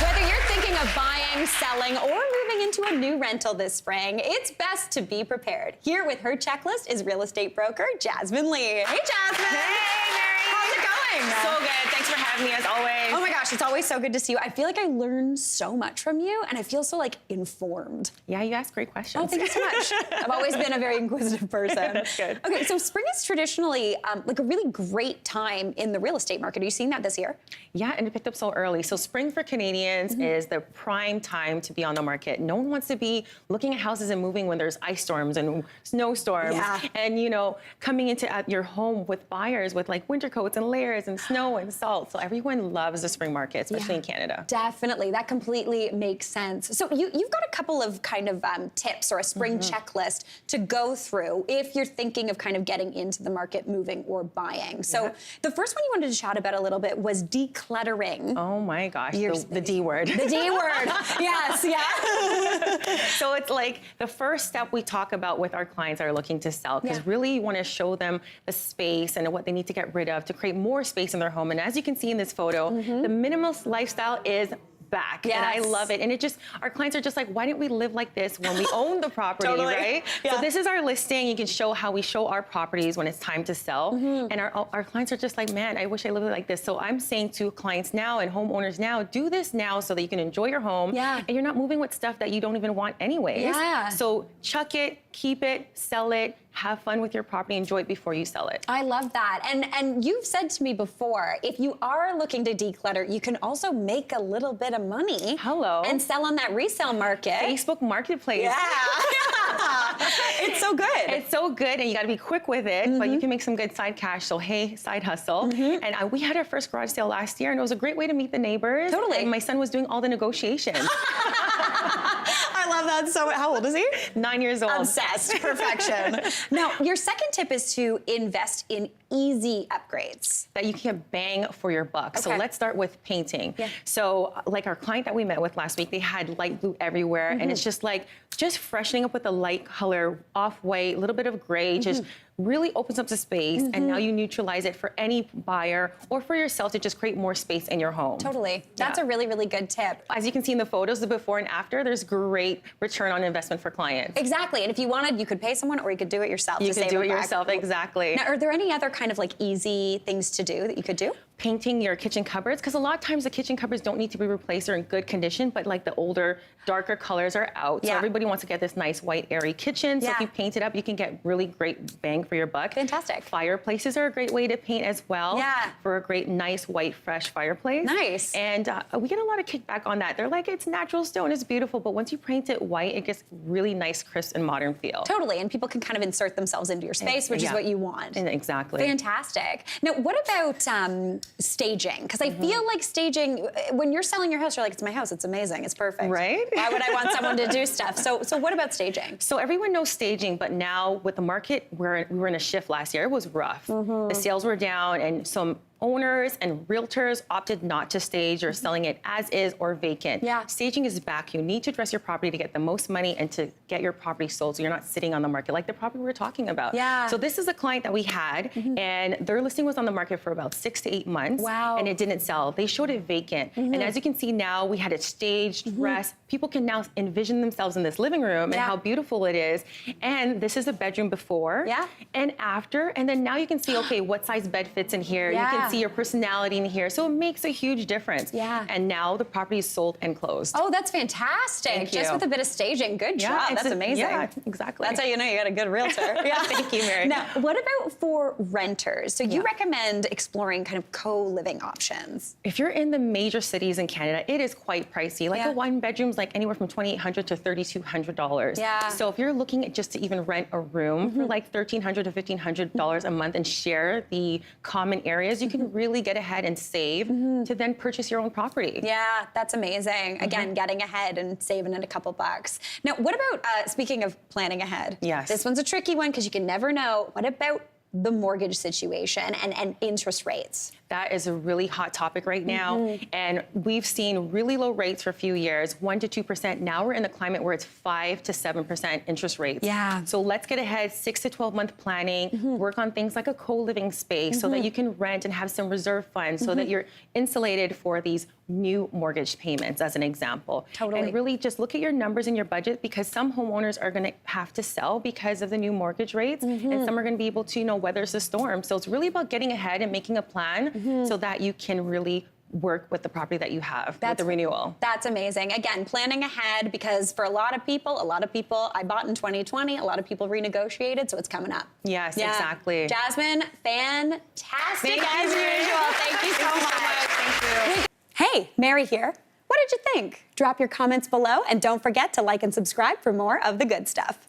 Whether you're thinking of buying, selling, or moving into a new rental this spring, it's best to be prepared. Here with her checklist is real estate broker Jasmine Lee. Hey, Jasmine. Hey, Mary. How's it going? So good. Thanks for having me, as always. Oh my gosh, it's always so good to see you. I feel like I learn so much from you, and I feel so informed. Yeah, you ask great questions. Oh, thank you so much. I've always been a very inquisitive person. That's good. Okay, so spring is traditionally a really great time in the real estate market. Are you seeing that this year? Yeah, and it picked up so early. So spring for Canadians is the prime time to be on the market. No one wants to be looking at houses and moving when there's ice storms and snowstorms. Yeah. And, coming into your home with buyers with winter coats and layers and snow and salt. So everyone loves the spring market, especially in Canada. Definitely. That completely makes sense. So you've got a couple of tips or a spring checklist to go through if you're thinking of getting into the market, moving or buying. So the first one you wanted to chat about a little bit was decluttering. Oh my gosh, the D word. The D word. Yes, yeah. So it's the first step we talk about with our clients that are looking to sell, because really you want to show them the space and what they need to get rid of to create more space in their home. And as you can see in this photo, the minimalist lifestyle is back. Yes. And I love it. And our clients are just like, why didn't we live like this when we own the property, Totally. right? Yeah. So this is our listing. You can show how we show our properties when it's time to sell. And our clients are just like, man, I wish I lived like this. So I'm saying to clients now and homeowners now, do this now so that you can enjoy your home. Yeah. And you're not moving with stuff that you don't even want anyways. Yeah. So chuck it, keep it, sell it, have fun with your property, enjoy it before you sell it. I love that. And you've said to me before, if you are looking to declutter, you can also make a little bit of money. Hello. And sell on that resale market. Facebook Marketplace. Yeah. It's so good. It's so good, and you got to be quick with it, but you can make some good side cash. So hey, side hustle. And we had our first garage sale last year, and it was a great way to meet the neighbors. Totally. And my son was doing all the negotiations. I love that so. How old is he? 9 years old. Obsessed. Perfection. Now, your second tip is to invest in easy upgrades. That you can get bang for your buck. So let's start with painting. Yeah. So our client that we met with last week, they had light blue everywhere, and it's just freshening up with a light color, off-white, a little bit of gray, just really opens up the space, and now you neutralize it for any buyer or for yourself to just create more space in your home. Totally. That's a really, really good tip. As you can see in the photos, the before and after, there's great return on investment for clients. Exactly. And if you wanted, you could pay someone or you could do it yourself. You could do it yourself, exactly. Now, are there any other easy things to do that you could do? Painting your kitchen cupboards, because a lot of times the kitchen cupboards don't need to be replaced. They're in good condition, but the older, darker colors are out. So everybody wants to get this nice, white, airy kitchen. So if you paint it up, you can get really great bang for your buck. Fantastic. Fireplaces are a great way to paint as well. Yeah. For a great, nice, white, fresh fireplace. Nice. And we get a lot of kickback on that. They're like, it's natural stone, it's beautiful, but once you paint it white, it gets really nice, crisp, and modern feel. Totally, and people can insert themselves into your space, which is what you want. Exactly. Fantastic. Now, what about staging? Because I feel like staging, when you're selling your house, you're like, it's my house, it's amazing, it's perfect. Right? Why would I want someone to do stuff? So what about staging? So everyone knows staging, but now with the market, we were in a shift last year. It was rough. The sales were down, and some owners and realtors opted not to stage or selling it as is or vacant. Yeah. Staging is back. You need to dress your property to get the most money and to get your property sold so you're not sitting on the market like the property we were talking about. Yeah. So this is a client that we had, and their listing was on the market for about 6 to 8 months. Wow. And it didn't sell. They showed it vacant. And as you can see now, we had it staged, dressed. People can now envision themselves in this living room and how beautiful it is. And this is a bedroom before and after. And then now you can see, okay, what size bed fits in here. You can see your personality in here. So it makes a huge difference. Yeah. And now the property is sold and closed. Oh, that's fantastic. Thank Just you. with a bit of staging. Good job. That's amazing. Yeah, exactly. That's how you know you got a good realtor. Yeah. Thank you, Mary. Now, what about for renters? So you recommend exploring co-living options. If you're in the major cities in Canada, it is quite pricey. A one bedroom's anywhere from $2,800 to $3,200. Yeah. So if you're looking at just to even rent a room for $1,300 to $1,500 a month and share the common areas, you can really get ahead and save to then purchase your own property. Yeah, that's amazing. Again, getting ahead and saving it a couple bucks. Now, what about, speaking of planning ahead? Yes. This one's a tricky one because you can never know. What about the mortgage situation and interest rates? That is a really hot topic right now. And we've seen really low rates for a few years, 1% to 2%. Now we're in the climate where it's 5% to 7% interest rates. Yeah. So let's get ahead, 6 to 12 month planning, work on things like a co-living space so that you can rent and have some reserve funds so that you're insulated for these new mortgage payments, as an example. Totally. And really just look at your numbers in your budget, because some homeowners are going to have to sell because of the new mortgage rates, and some are going to be able to, weather the storm. So it's really about getting ahead and making a plan so that you can really work with the property that you have with the renewal. That's amazing. Again, planning ahead, because for a lot of people, I bought in 2020, a lot of people renegotiated, so it's coming up. Yes, exactly. Jasmine, fantastic as usual. Thank you so much. Thank you. Hey, Mary here. What did you think? Drop your comments below, and don't forget to like and subscribe for more of the good stuff.